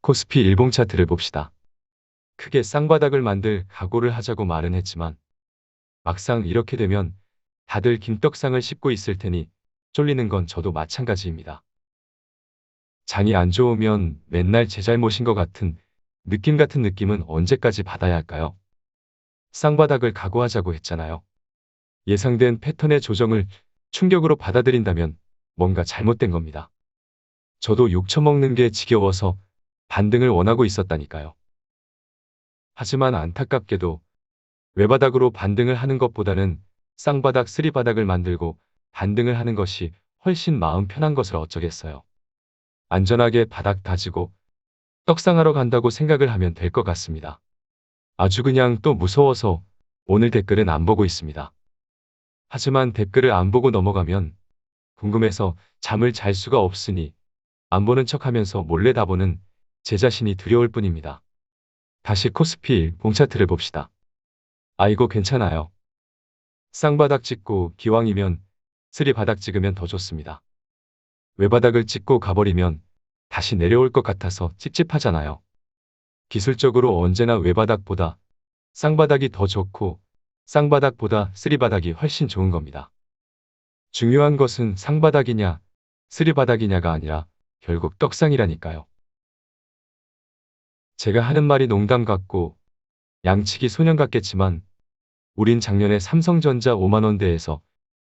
코스피 일봉 차트를 봅시다. 크게 쌍바닥을 만들 각오를 하자고 말은 했지만 막상 이렇게 되면 다들 김떡상을 씹고 있을 테니 쫄리는 건 저도 마찬가지입니다. 장이 안 좋으면 맨날 제 잘못인 것 같은 느낌 같은 느낌은 언제까지 받아야 할까요? 쌍바닥을 각오하자고 했잖아요. 예상된 패턴의 조정을 충격으로 받아들인다면 뭔가 잘못된 겁니다. 저도 욕 처먹는 게 지겨워서 반등을 원하고 있었다니까요. 하지만 안타깝게도 외바닥으로 반등을 하는 것보다는 쌍바닥, 쓰리바닥을 만들고 반등을 하는 것이 훨씬 마음 편한 것을 어쩌겠어요. 안전하게 바닥 다지고 떡상하러 간다고 생각을 하면 될 것 같습니다. 아주 그냥 또 무서워서 오늘 댓글은 안 보고 있습니다. 하지만 댓글을 안 보고 넘어가면 궁금해서 잠을 잘 수가 없으니 안 보는 척하면서 몰래 다 보는 제 자신이 두려울 뿐입니다. 다시 코스피 봉차트를 봅시다. 아이고 괜찮아요. 쌍바닥 찍고 기왕이면 쓰리바닥 찍으면 더 좋습니다. 외바닥을 찍고 가버리면 다시 내려올 것 같아서 찝찝하잖아요. 기술적으로 언제나 외바닥보다 쌍바닥이 더 좋고 쌍바닥보다 쓰리바닥이 훨씬 좋은 겁니다. 중요한 것은 쌍바닥이냐 쓰리바닥이냐가 아니라 결국 떡상이라니까요. 제가 하는 말이 농담 같고 양치기 소년 같겠지만 우린 작년에 삼성전자 5만원대에서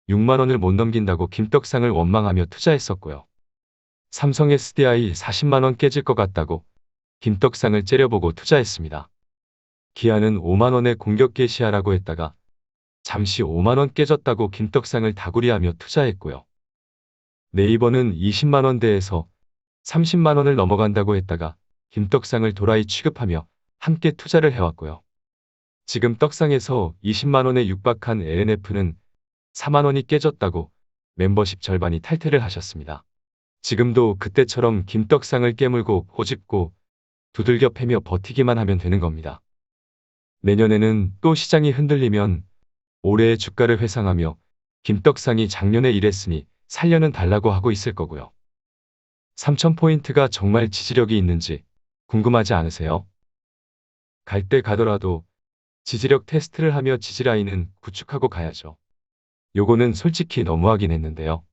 6만원을 못 넘긴다고 김떡상을 원망하며 투자했었고요. 삼성 SDI 40만원 깨질 것 같다고 김떡상을 째려보고 투자했습니다. 기아는 5만원에 공격 개시하라고 했다가 잠시 5만원 깨졌다고 김떡상을 다구리하며 투자했고요. 네이버는 20만원대에서 30만원을 넘어간다고 했다가 김떡상을 도라이 취급하며 함께 투자를 해왔고요. 지금 떡상에서 20만원에 육박한 LNF는 4만원이 깨졌다고 멤버십 절반이 탈퇴를 하셨습니다. 지금도 그때처럼 김떡상을 깨물고 꼬집고 두들겨 패며 버티기만 하면 되는 겁니다. 내년에는 또 시장이 흔들리면 올해의 주가를 회상하며 김떡상이 작년에 이랬으니 살려는 달라고 하고 있을 거고요. 3000포인트가 정말 지지력이 있는지 궁금하지 않으세요? 갈 때 가더라도 지지력 테스트를 하며 지지라인은 구축하고 가야죠. 요거는 솔직히 너무하긴 했는데요.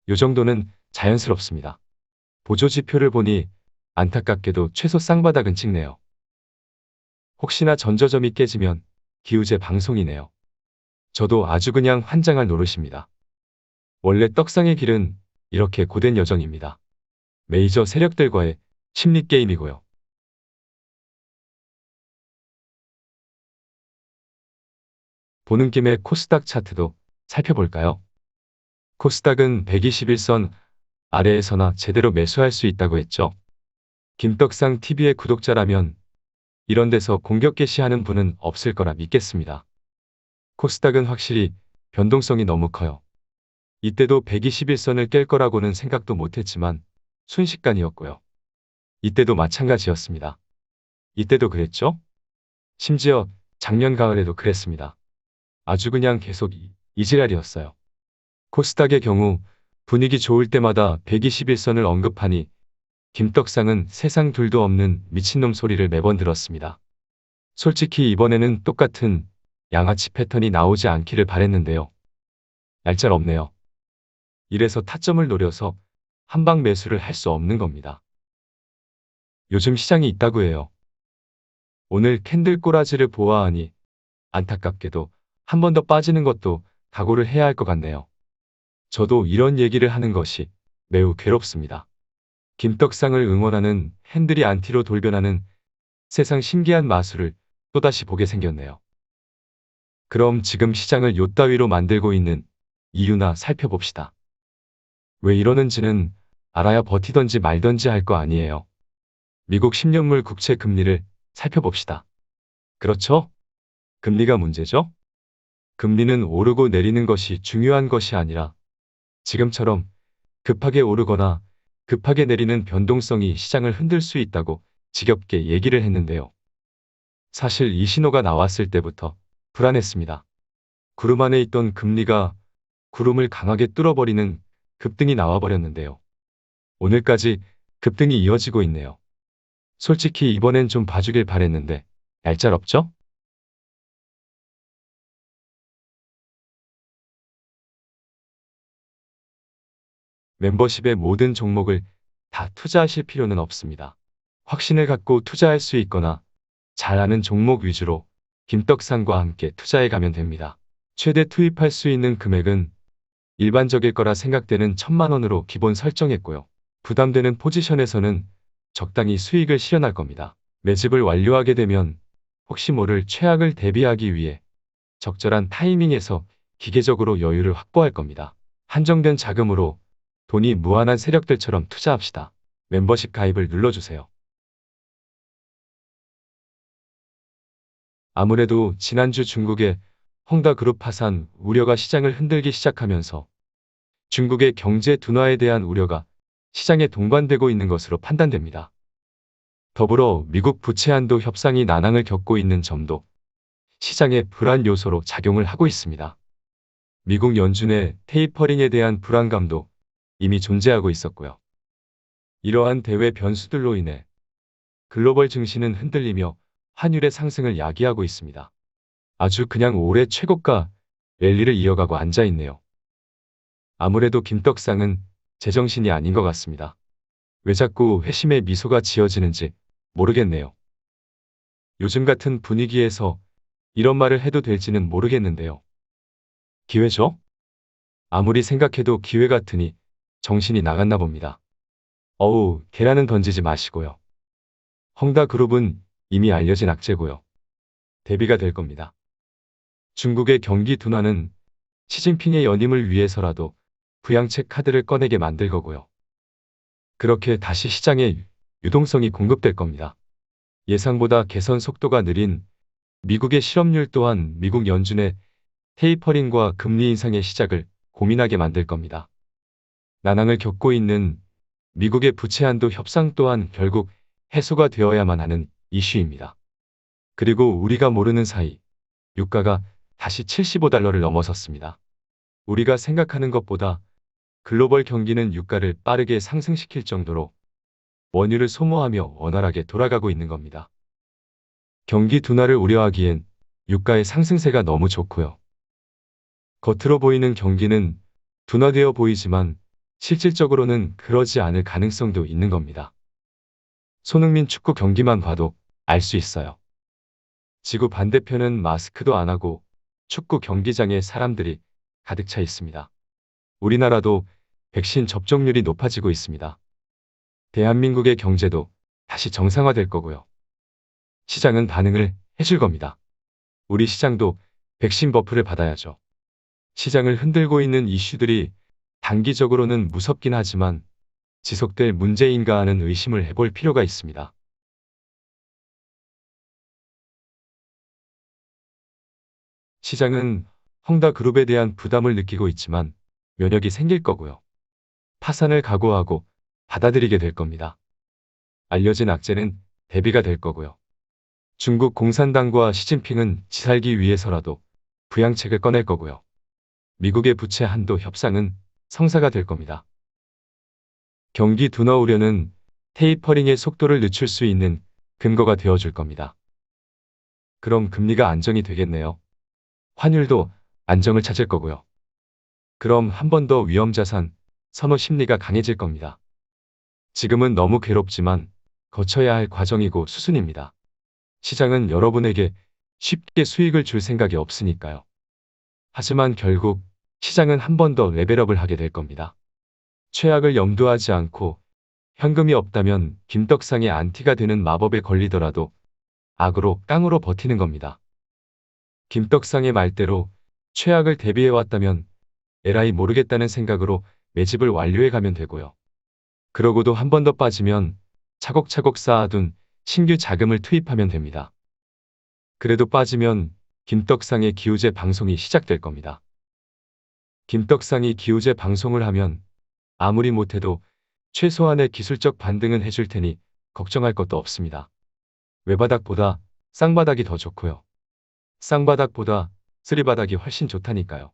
요 정도는 자연스럽습니다. 보조지표를 보니 안타깝게도 최소 쌍바닥은 찍네요. 혹시나 전저점이 깨지면 기우제 방송이네요. 저도 아주 그냥 환장할 노릇입니다. 원래 떡상의 길은 이렇게 고된 여정입니다. 메이저 세력들과의 심리게임이고요. 보는 김에 코스닥 차트도 살펴볼까요? 코스닥은 121선 아래에서나 제대로 매수할 수 있다고 했죠. 김떡상 TV의 구독자라면 이런 데서 공격 개시하는 분은 없을 거라 믿겠습니다. 코스닥은 확실히 변동성이 너무 커요. 이때도 121선을 깰 거라고는 생각도 못했지만 순식간이었고요. 이때도 마찬가지였습니다. 이때도 그랬죠? 심지어 작년 가을에도 그랬습니다. 아주 그냥 계속 이지랄이었어요. 코스닥의 경우 분위기 좋을 때마다 121선을 언급하니 김떡상은 세상 둘도 없는 미친놈 소리를 매번 들었습니다. 솔직히 이번에는 똑같은 양아치 패턴이 나오지 않기를 바랬는데요. 얄짤없네요. 이래서 타점을 노려서 한방 매수를 할 수 없는 겁니다. 요즘 시장이 있다고 해요. 오늘 캔들 꼬라지를 보아하니 안타깝게도 한 번 더 빠지는 것도 각오를 해야 할 것 같네요. 저도 이런 얘기를 하는 것이 매우 괴롭습니다. 김떡상을 응원하는 팬들이 안티로 돌변하는 세상 신기한 마술을 또다시 보게 생겼네요. 그럼 지금 시장을 요따위로 만들고 있는 이유나 살펴봅시다. 왜 이러는지는 알아야 버티던지 말던지 할 거 아니에요. 미국 10년물 국채 금리를 살펴봅시다. 그렇죠? 금리가 문제죠? 금리는 오르고 내리는 것이 중요한 것이 아니라 지금처럼 급하게 오르거나 급하게 내리는 변동성이 시장을 흔들 수 있다고 지겹게 얘기를 했는데요. 사실 이 신호가 나왔을 때부터 불안했습니다. 구름 안에 있던 금리가 구름을 강하게 뚫어버리는 급등이 나와버렸는데요. 오늘까지 급등이 이어지고 있네요. 솔직히 이번엔 좀 봐주길 바랬는데 얄짤없죠? 멤버십의 모든 종목을 다 투자하실 필요는 없습니다. 확신을 갖고 투자할 수 있거나 잘 아는 종목 위주로 김떡상과 함께 투자해 가면 됩니다. 최대 투입할 수 있는 금액은 일반적일 거라 생각되는 1,000만 원으로 기본 설정했고요. 부담되는 포지션에서는 적당히 수익을 실현할 겁니다. 매집을 완료하게 되면 혹시 모를 최악을 대비하기 위해 적절한 타이밍에서 기계적으로 여유를 확보할 겁니다. 한정된 자금으로 돈이 무한한 세력들처럼 투자합시다. 멤버십 가입을 눌러주세요. 아무래도 지난주 중국의 헝다그룹 파산 우려가 시장을 흔들기 시작하면서 중국의 경제 둔화에 대한 우려가 시장에 동반되고 있는 것으로 판단됩니다. 더불어 미국 부채 한도 협상이 난항을 겪고 있는 점도 시장의 불안 요소로 작용을 하고 있습니다. 미국 연준의 테이퍼링에 대한 불안감도 이미 존재하고 있었고요. 이러한 대외 변수들로 인해 글로벌 증시는 흔들리며 환율의 상승을 야기하고 있습니다. 아주 그냥 올해 최고가 랠리를 이어가고 앉아있네요. 아무래도 김떡상은 제정신이 아닌 것 같습니다. 왜 자꾸 회심의 미소가 지어지는지 모르겠네요. 요즘 같은 분위기에서 이런 말을 해도 될지는 모르겠는데요. 기회죠? 아무리 생각해도 기회 같으니 정신이 나갔나 봅니다. 어우, 계란은 던지지 마시고요. 헝다그룹은 이미 알려진 악재고요. 대비가 될 겁니다. 중국의 경기 둔화는 시진핑의 연임을 위해서라도 부양책 카드를 꺼내게 만들 거고요. 그렇게 다시 시장에 유동성이 공급될 겁니다. 예상보다 개선 속도가 느린 미국의 실업률 또한 미국 연준의 테이퍼링과 금리 인상의 시작을 고민하게 만들 겁니다. 난항을 겪고 있는 미국의 부채 한도 협상 또한 결국 해소가 되어야만 하는 이슈입니다. 그리고 우리가 모르는 사이 유가가 다시 75달러를 넘어섰습니다. 우리가 생각하는 것보다 글로벌 경기는 유가를 빠르게 상승시킬 정도로 원유를 소모하며 원활하게 돌아가고 있는 겁니다. 경기 둔화를 우려하기엔 유가의 상승세가 너무 좋고요. 겉으로 보이는 경기는 둔화되어 보이지만 실질적으로는 그러지 않을 가능성도 있는 겁니다. 손흥민 축구 경기만 봐도 알 수 있어요. 지구 반대편은 마스크도 안 하고 축구 경기장에 사람들이 가득 차 있습니다. 우리나라도 백신 접종률이 높아지고 있습니다. 대한민국의 경제도 다시 정상화될 거고요. 시장은 반응을 해줄 겁니다. 우리 시장도 백신 버프를 받아야죠. 시장을 흔들고 있는 이슈들이 단기적으로는 무섭긴 하지만 지속될 문제인가 하는 의심을 해볼 필요가 있습니다. 시장은 헝다그룹에 대한 부담을 느끼고 있지만 면역이 생길 거고요. 파산을 각오하고 받아들이게 될 겁니다. 알려진 악재는 대비가 될 거고요. 중국 공산당과 시진핑은 지살기 위해서라도 부양책을 꺼낼 거고요. 미국의 부채 한도 협상은 성사가 될 겁니다. 경기 둔화 우려는 테이퍼링의 속도를 늦출 수 있는 근거가 되어줄 겁니다. 그럼 금리가 안정이 되겠네요. 환율도 안정을 찾을 거고요. 그럼 한 번 더 위험자산 선호 심리가 강해질 겁니다. 지금은 너무 괴롭지만 거쳐야 할 과정이고 수순입니다. 시장은 여러분에게 쉽게 수익을 줄 생각이 없으니까요. 하지만 결국 시장은 한 번 더 레벨업을 하게 될 겁니다. 최악을 염두하지 않고 현금이 없다면 김떡상의 안티가 되는 마법에 걸리더라도 악으로 깡으로 버티는 겁니다. 김떡상의 말대로 최악을 대비해왔다면 에라이 모르겠다는 생각으로 매집을 완료해 가면 되고요. 그러고도 한 번 더 빠지면 차곡차곡 쌓아둔 신규 자금을 투입하면 됩니다. 그래도 빠지면 김떡상의 기우제 방송이 시작될 겁니다. 김떡상이 기우제 방송을 하면 아무리 못해도 최소한의 기술적 반등은 해줄 테니 걱정할 것도 없습니다. 외바닥보다 쌍바닥이 더 좋고요. 쌍바닥보다 쓰리바닥이 훨씬 좋다니까요.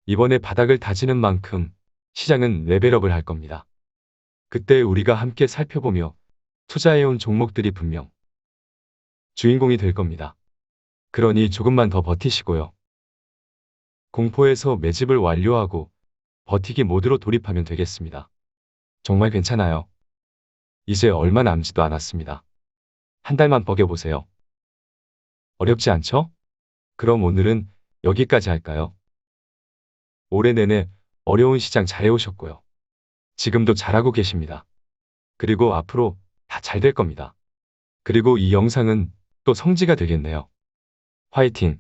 이번에 바닥을 다지는 만큼 시장은 레벨업을 할 겁니다. 그때 우리가 함께 살펴보며 투자해온 종목들이 분명 주인공이 될 겁니다. 그러니 조금만 더 버티시고요. 공포에서 매집을 완료하고 버티기 모드로 돌입하면 되겠습니다. 정말 괜찮아요. 이제 얼마 남지도 않았습니다. 한 달만 버텨보세요. 어렵지 않죠? 그럼 오늘은 여기까지 할까요? 올해 내내 어려운 시장 잘해오셨고요. 지금도 잘하고 계십니다. 그리고 앞으로 다 잘 될 겁니다. 그리고 이 영상은 또 성지가 되겠네요. 화이팅!